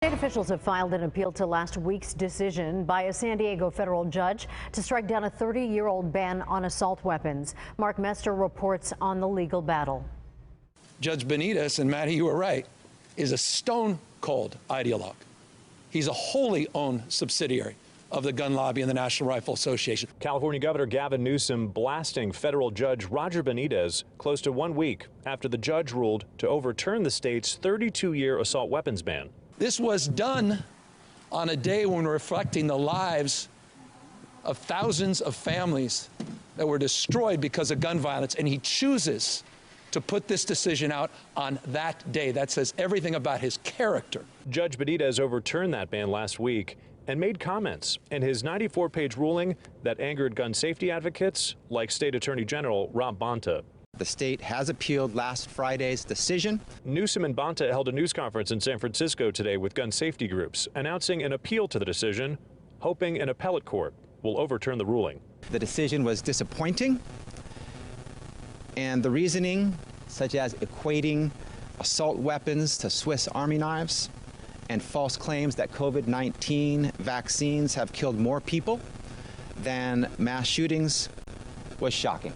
State officials have filed an appeal to last week's decision by a San Diego federal judge to strike down a 30-year-old ban on assault weapons. Mark Mester reports on the legal battle. Judge Benitez, and Matty, you were right, is a stone-cold ideologue. He's a wholly owned subsidiary of the gun lobby and the National Rifle Association. California Governor Gavin Newsom blasting federal judge Roger Benitez close to 1 week after the judge ruled to overturn the state's 32-year assault weapons ban. This was done on a day when we're reflecting the lives of thousands of families that were destroyed because of gun violence, and he chooses to put this decision out on that day. That says everything about his character. Judge Benitez overturned that ban last week and made comments in his 94-page ruling that angered gun safety advocates like State Attorney General Rob Bonta. The state has appealed last Friday's decision. Newsom and Bonta held a news conference in San Francisco today with gun safety groups, announcing an appeal to the decision, hoping an appellate court will overturn the ruling. The decision was disappointing, and the reasoning, such as equating assault weapons to Swiss Army knives and false claims that COVID-19 vaccines have killed more people than mass shootings, was shocking.